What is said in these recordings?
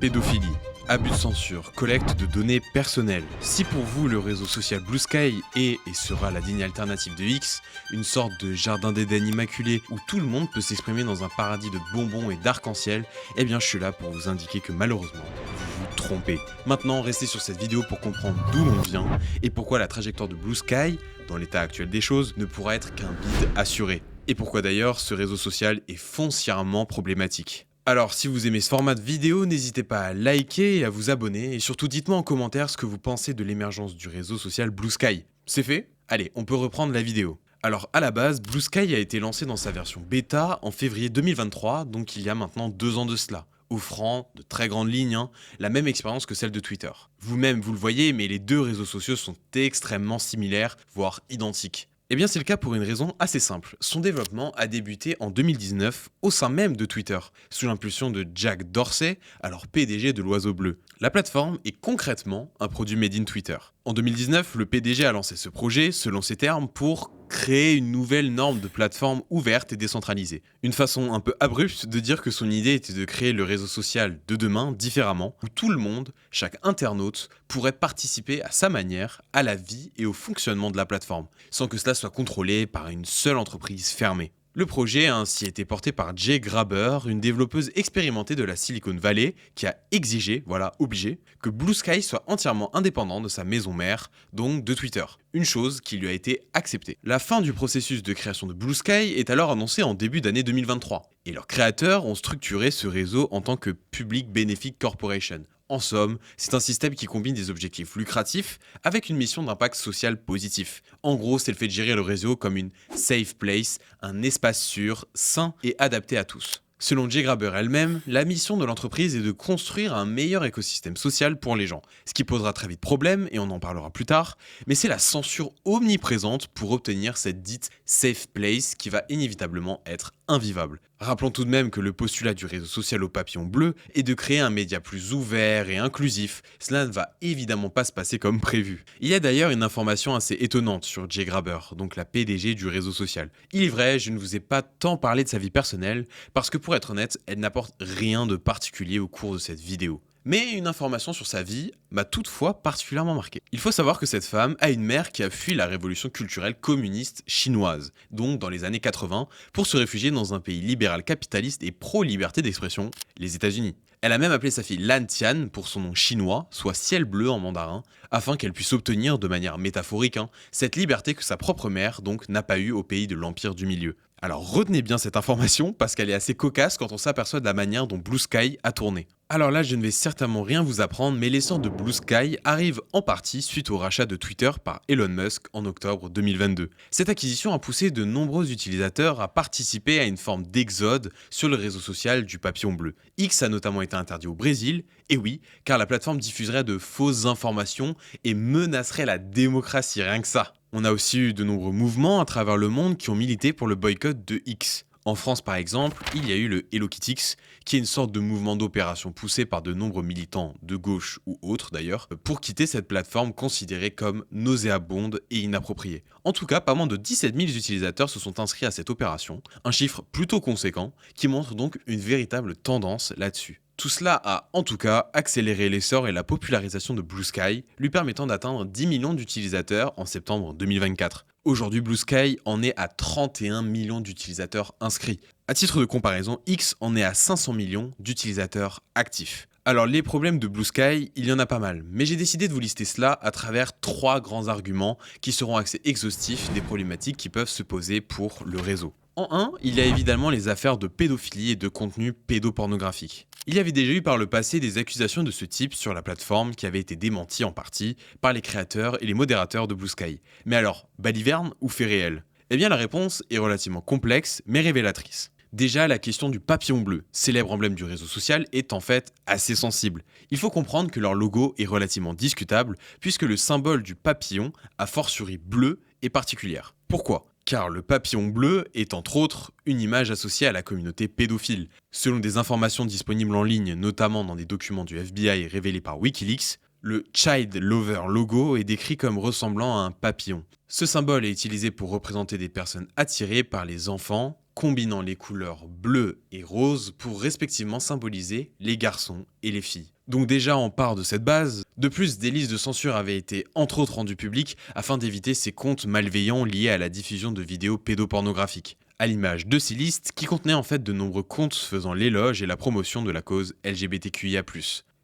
Pédophilie, abus de censure, collecte de données personnelles. Si pour vous le réseau social Blue Sky est et sera la digne alternative de X, une sorte de jardin d'Éden immaculé où tout le monde peut s'exprimer dans un paradis de bonbons et d'arc-en-ciel, eh bien je suis là pour vous indiquer que malheureusement, vous vous trompez. Maintenant, restez sur cette vidéo pour comprendre d'où l'on vient et pourquoi la trajectoire de Blue Sky, dans l'état actuel des choses, ne pourra être qu'un bide assuré. Et pourquoi d'ailleurs ce réseau social est foncièrement problématique. Alors si vous aimez ce format de vidéo, n'hésitez pas à liker et à vous abonner, et surtout dites-moi en commentaire ce que vous pensez de l'émergence du réseau social Blue Sky. C'est fait ? Allez, on peut reprendre la vidéo. Alors à la base, Blue Sky a été lancé dans sa version bêta en février 2023, donc il y a maintenant 2 ans de cela, offrant de très grandes lignes la même expérience que celle de Twitter. Vous-même vous le voyez, mais les deux réseaux sociaux sont extrêmement similaires, voire identiques. Eh bien c'est le cas pour une raison assez simple. Son développement a débuté en 2019 au sein même de Twitter, sous l'impulsion de Jack Dorsey, alors PDG de l'Oiseau Bleu. La plateforme est concrètement un produit made in Twitter. En 2019, le PDG a lancé ce projet, selon ses termes, pour créer une nouvelle norme de plateforme ouverte et décentralisée. Une façon un peu abrupte de dire que son idée était de créer le réseau social de demain différemment, où tout le monde, chaque internaute, pourrait participer à sa manière à la vie et au fonctionnement de la plateforme, sans que cela soit contrôlé par une seule entreprise fermée. Le projet a ainsi été porté par Jay Graber, une développeuse expérimentée de la Silicon Valley, qui a exigé, obligé, que Blue Sky soit entièrement indépendant de sa maison mère, donc de Twitter. Une chose qui lui a été acceptée. La fin du processus de création de Blue Sky est alors annoncée en début d'année 2023, et leurs créateurs ont structuré ce réseau en tant que Public Benefit Corporation. En somme, c'est un système qui combine des objectifs lucratifs avec une mission d'impact social positif. En gros, c'est le fait de gérer le réseau comme une safe place, un espace sûr, sain et adapté à tous. Selon Jay Graber elle-même, la mission de l'entreprise est de construire un meilleur écosystème social pour les gens, ce qui posera très vite problème, et on en parlera plus tard, mais c'est la censure omniprésente pour obtenir cette dite safe place qui va inévitablement être invivable. Rappelons tout de même que le postulat du réseau social au papillon bleu est de créer un média plus ouvert et inclusif. Cela ne va évidemment pas se passer comme prévu. Il y a d'ailleurs une information assez étonnante sur Jay Graber, donc la PDG du réseau social. Il est vrai, je ne vous ai pas tant parlé de sa vie personnelle, parce que pour être honnête, elle n'apporte rien de particulier au cours de cette vidéo. Mais une information sur sa vie m'a toutefois particulièrement marqué. Il faut savoir que cette femme a une mère qui a fui la révolution culturelle communiste chinoise, donc dans les années 80, pour se réfugier dans un pays libéral capitaliste et pro-liberté d'expression, les États-Unis. Elle a même appelé sa fille Lan Tian pour son nom chinois, soit ciel bleu en mandarin, afin qu'elle puisse obtenir de manière métaphorique cette liberté que sa propre mère donc n'a pas eue au pays de l'Empire du Milieu. Alors retenez bien cette information parce qu'elle est assez cocasse quand on s'aperçoit de la manière dont Blue Sky a tourné. Alors là, je ne vais certainement rien vous apprendre, mais l'essor de Blue Sky arrive en partie suite au rachat de Twitter par Elon Musk en octobre 2022. Cette acquisition a poussé de nombreux utilisateurs à participer à une forme d'exode sur le réseau social du papillon bleu. X a notamment été interdit au Brésil, et oui, car la plateforme diffuserait de fausses informations et menacerait la démocratie, rien que ça. On a aussi eu de nombreux mouvements à travers le monde qui ont milité pour le boycott de X. En France par exemple, il y a eu le Hello Kitty X, qui est une sorte de mouvement d'opération poussé par de nombreux militants de gauche ou autres d'ailleurs, pour quitter cette plateforme considérée comme nauséabonde et inappropriée. En tout cas, pas moins de 17 000 utilisateurs se sont inscrits à cette opération, un chiffre plutôt conséquent, qui montre donc une véritable tendance là-dessus. Tout cela a en tout cas accéléré l'essor et la popularisation de Blue Sky, lui permettant d'atteindre 10 millions d'utilisateurs en septembre 2024. Aujourd'hui, Blue Sky en est à 31 millions d'utilisateurs inscrits. À titre de comparaison, X en est à 500 millions d'utilisateurs actifs. Alors les problèmes de Blue Sky, il y en a pas mal, mais j'ai décidé de vous lister cela à travers 3 grands arguments qui seront assez exhaustifs des problématiques qui peuvent se poser pour le réseau. En 1, il y a évidemment les affaires de pédophilie et de contenu pédopornographique. Il y avait déjà eu par le passé des accusations de ce type sur la plateforme qui avaient été démenties en partie par les créateurs et les modérateurs de Blue Sky. Mais alors, baliverne ou fait réel ? Eh bien la réponse est relativement complexe mais révélatrice. Déjà, la question du papillon bleu, célèbre emblème du réseau social, est en fait assez sensible. Il faut comprendre que leur logo est relativement discutable puisque le symbole du papillon, a fortiori bleu, est particulière. Pourquoi ? Car le papillon bleu est entre autres une image associée à la communauté pédophile. Selon des informations disponibles en ligne, notamment dans des documents du FBI révélés par Wikileaks, le Child Lover logo est décrit comme ressemblant à un papillon. Ce symbole est utilisé pour représenter des personnes attirées par les enfants, combinant les couleurs bleu et rose pour respectivement symboliser les garçons et les filles. Donc déjà on part de cette base. De plus, des listes de censure avaient été entre autres rendues publiques afin d'éviter ces comptes malveillants liés à la diffusion de vidéos pédopornographiques. À l'image de ces listes qui contenaient en fait de nombreux comptes faisant l'éloge et la promotion de la cause LGBTQIA+.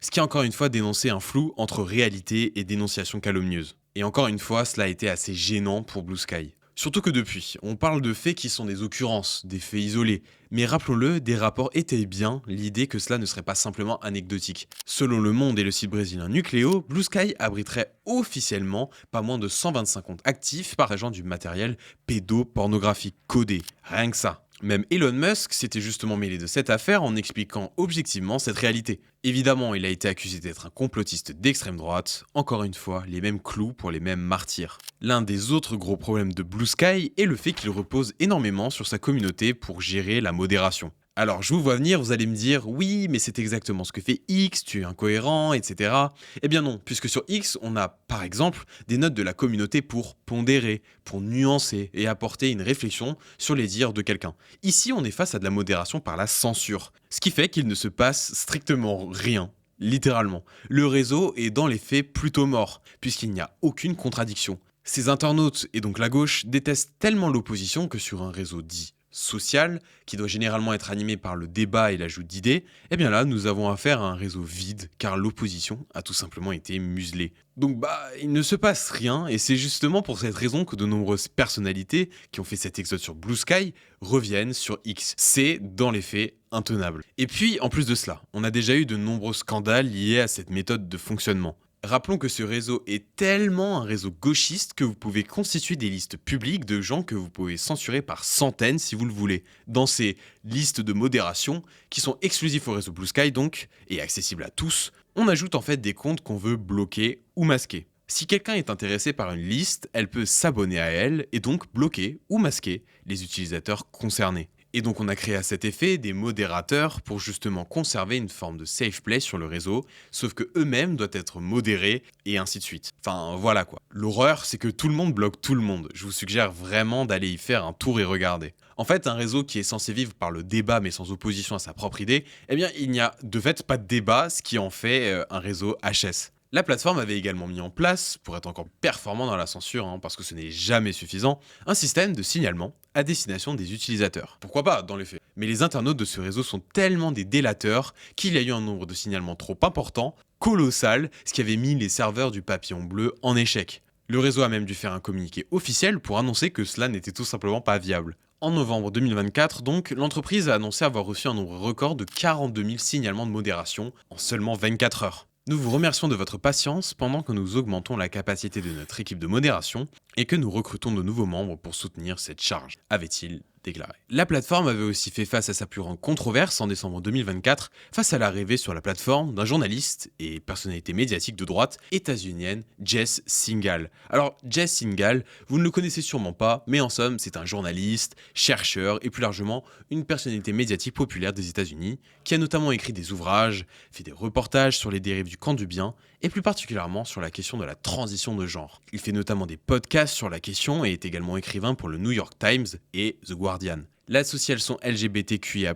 Ce qui a encore une fois dénoncé un flou entre réalité et dénonciation calomnieuse. Et encore une fois, cela a été assez gênant pour Blue Sky. Surtout que depuis, on parle de faits qui sont des occurrences, des faits isolés. Mais rappelons-le, des rapports étaient bien l'idée que cela ne serait pas simplement anecdotique. Selon Le Monde et le site brésilien Nucleo, Blue Sky abriterait officiellement pas moins de 125 comptes actifs partageant du matériel pédopornographique codé. Rien que ça. Même Elon Musk s'était justement mêlé de cette affaire en expliquant objectivement cette réalité. Évidemment, il a été accusé d'être un complotiste d'extrême droite, encore une fois, les mêmes clous pour les mêmes martyrs. L'un des autres gros problèmes de Blue Sky est le fait qu'il repose énormément sur sa communauté pour gérer la modération. Alors je vous vois venir, vous allez me dire oui mais c'est exactement ce que fait X, tu es incohérent, etc. Eh bien non, puisque sur X on a par exemple des notes de la communauté pour pondérer, pour nuancer et apporter une réflexion sur les dires de quelqu'un. Ici on est face à de la modération par la censure, ce qui fait qu'il ne se passe strictement rien. Littéralement. Le réseau est dans les faits plutôt mort, puisqu'il n'y a aucune contradiction. Ces internautes, et donc la gauche, détestent tellement l'opposition que sur un réseau dit social, qui doit généralement être animé par le débat et l'ajout d'idées, eh bien là, nous avons affaire à un réseau vide, car l'opposition a tout simplement été muselée. Donc il ne se passe rien, et c'est justement pour cette raison que de nombreuses personnalités qui ont fait cet exode sur Blue Sky reviennent sur X. C'est, dans les faits, intenable. Et puis, en plus de cela, on a déjà eu de nombreux scandales liés à cette méthode de fonctionnement. Rappelons que ce réseau est tellement un réseau gauchiste que vous pouvez constituer des listes publiques de gens que vous pouvez censurer par centaines si vous le voulez. Dans ces listes de modération, qui sont exclusifs au réseau Blue Sky donc, et accessibles à tous, on ajoute en fait des comptes qu'on veut bloquer ou masquer. Si quelqu'un est intéressé par une liste, elle peut s'abonner à elle et donc bloquer ou masquer les utilisateurs concernés. Et donc on a créé à cet effet des modérateurs pour justement conserver une forme de safe play sur le réseau, sauf que eux-mêmes doivent être modérés et ainsi de suite. Enfin voilà quoi. L'horreur c'est que tout le monde bloque tout le monde. Je vous suggère vraiment d'aller y faire un tour et regarder. En fait, un réseau qui est censé vivre par le débat mais sans opposition à sa propre idée, eh bien il n'y a de fait pas de débat, ce qui en fait un réseau HS. La plateforme avait également mis en place, pour être encore performant dans la censure, parce que ce n'est jamais suffisant, un système de signalement à destination des utilisateurs. Pourquoi pas, dans les faits. Mais les internautes de ce réseau sont tellement des délateurs qu'il y a eu un nombre de signalements trop important, colossal, ce qui avait mis les serveurs du papillon bleu en échec. Le réseau a même dû faire un communiqué officiel pour annoncer que cela n'était tout simplement pas viable. En novembre 2024, donc, l'entreprise a annoncé avoir reçu un nombre record de 42 000 signalements de modération en seulement 24 heures. Nous vous remercions de votre patience pendant que nous augmentons la capacité de notre équipe de modération et que nous recrutons de nouveaux membres pour soutenir cette charge, avait-il déclaré. La plateforme avait aussi fait face à sa plus grande controverse en décembre 2024 face à l'arrivée sur la plateforme d'un journaliste et personnalité médiatique de droite états-unienne, Jess Singal. Alors Jess Singal, vous ne le connaissez sûrement pas, mais en somme c'est un journaliste, chercheur et plus largement une personnalité médiatique populaire des États-Unis qui a notamment écrit des ouvrages, fait des reportages sur les dérives du camp du bien et plus particulièrement sur la question de la transition de genre. Il fait notamment des podcasts sur la question et est également écrivain pour le New York Times et The Guardian. L'association LGBTQIA+,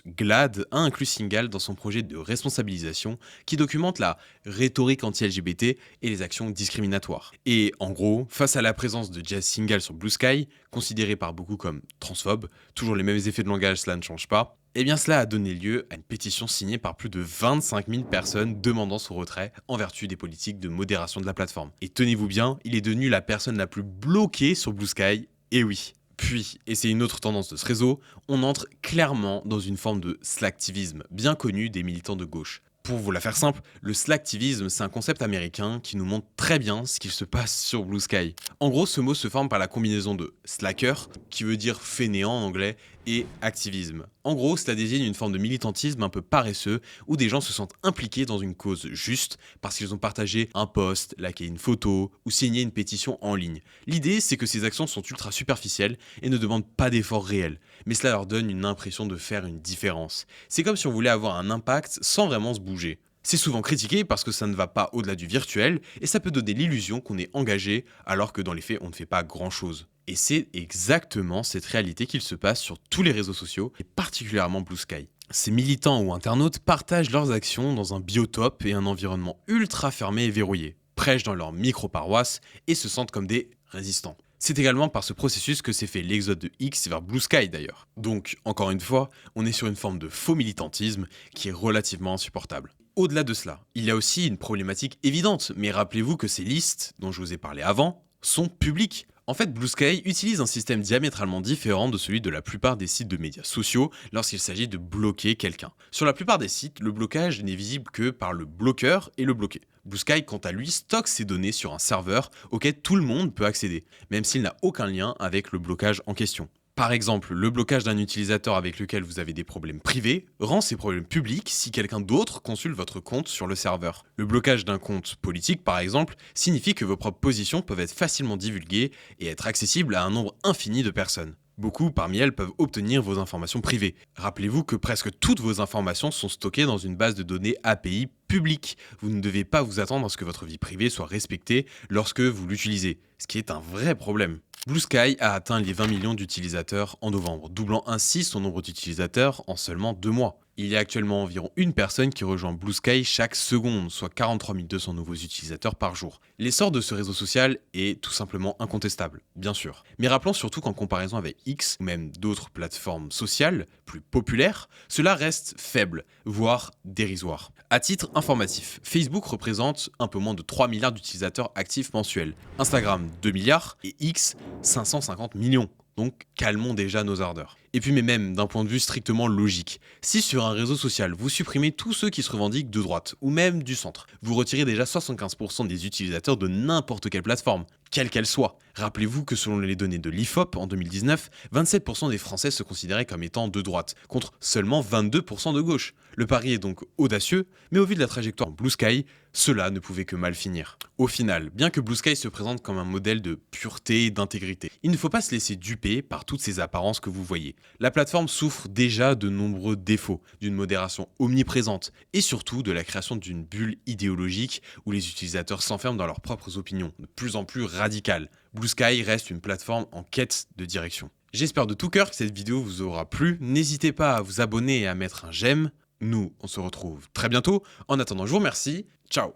GLAAD, a inclus Singal dans son projet de responsabilisation qui documente la rhétorique anti-LGBT et les actions discriminatoires. Et en gros, face à la présence de Jess Singal sur Blue Sky, considéré par beaucoup comme transphobe, toujours les mêmes effets de langage, cela ne change pas, eh bien cela a donné lieu à une pétition signée par plus de 25 000 personnes demandant son retrait en vertu des politiques de modération de la plateforme. Et tenez-vous bien, il est devenu la personne la plus bloquée sur Blue Sky, et oui. Puis, et c'est une autre tendance de ce réseau, on entre clairement dans une forme de slacktivisme, bien connu des militants de gauche. Pour vous la faire simple, le slacktivisme, c'est un concept américain qui nous montre très bien ce qu'il se passe sur Blue Sky. En gros, ce mot se forme par la combinaison de slacker, qui veut dire fainéant en anglais, et activisme. En gros, cela désigne une forme de militantisme un peu paresseux, où des gens se sentent impliqués dans une cause juste, parce qu'ils ont partagé un post, liké une photo, ou signé une pétition en ligne. L'idée, c'est que ces actions sont ultra superficielles et ne demandent pas d'efforts réels, mais cela leur donne une impression de faire une différence. C'est comme si on voulait avoir un impact sans vraiment se bouger. C'est souvent critiqué parce que ça ne va pas au-delà du virtuel et ça peut donner l'illusion qu'on est engagé alors que dans les faits on ne fait pas grand-chose. Et c'est exactement cette réalité qu'il se passe sur tous les réseaux sociaux, et particulièrement Blue Sky. Ces militants ou internautes partagent leurs actions dans un biotope et un environnement ultra fermé et verrouillé, prêchent dans leur micro-paroisse et se sentent comme des résistants. C'est également par ce processus que s'est fait l'exode de X vers Blue Sky d'ailleurs. Donc, encore une fois, on est sur une forme de faux militantisme qui est relativement insupportable. Au-delà de cela, il y a aussi une problématique évidente, mais rappelez-vous que ces listes, dont je vous ai parlé avant, sont publiques. En fait, Blue Sky utilise un système diamétralement différent de celui de la plupart des sites de médias sociaux lorsqu'il s'agit de bloquer quelqu'un. Sur la plupart des sites, le blocage n'est visible que par le bloqueur et le bloqué. Blue Sky, quant à lui, stocke ses données sur un serveur auquel tout le monde peut accéder, même s'il n'a aucun lien avec le blocage en question. Par exemple, le blocage d'un utilisateur avec lequel vous avez des problèmes privés rend ces problèmes publics si quelqu'un d'autre consulte votre compte sur le serveur. Le blocage d'un compte politique, par exemple, signifie que vos propres positions peuvent être facilement divulguées et être accessibles à un nombre infini de personnes. Beaucoup parmi elles peuvent obtenir vos informations privées. Rappelez-vous que presque toutes vos informations sont stockées dans une base de données API publique. Vous ne devez pas vous attendre à ce que votre vie privée soit respectée lorsque vous l'utilisez, ce qui est un vrai problème. Blue Sky a atteint les 20 millions d'utilisateurs en novembre, doublant ainsi son nombre d'utilisateurs en seulement 2 mois. Il y a actuellement environ une personne qui rejoint Blue Sky chaque seconde, soit 43 200 nouveaux utilisateurs par jour. L'essor de ce réseau social est tout simplement incontestable, bien sûr. Mais rappelons surtout qu'en comparaison avec X, ou même d'autres plateformes sociales plus populaires, cela reste faible, voire dérisoire. À titre informatif, Facebook représente un peu moins de 3 milliards d'utilisateurs actifs mensuels, Instagram 2 milliards et X 550 millions. Donc calmons déjà nos ardeurs. Et puis mais même d'un point de vue strictement logique, si sur un réseau social vous supprimez tous ceux qui se revendiquent de droite ou même du centre, vous retirez déjà 75% des utilisateurs de n'importe quelle plateforme, quelle qu'elle soit. Rappelez-vous que selon les données de l'IFOP en 2019, 27% des Français se considéraient comme étant de droite, contre seulement 22% de gauche. Le pari est donc audacieux, mais au vu de la trajectoire Blue Sky, cela ne pouvait que mal finir. Au final, bien que Blue Sky se présente comme un modèle de pureté et d'intégrité, il ne faut pas se laisser duper par toutes ces apparences que vous voyez. La plateforme souffre déjà de nombreux défauts, d'une modération omniprésente et surtout de la création d'une bulle idéologique où les utilisateurs s'enferment dans leurs propres opinions, de plus en plus radicales. Blue Sky reste une plateforme en quête de direction. J'espère de tout cœur que cette vidéo vous aura plu. N'hésitez pas à vous abonner et à mettre un j'aime. Nous, on se retrouve très bientôt. En attendant, je vous remercie. Ciao!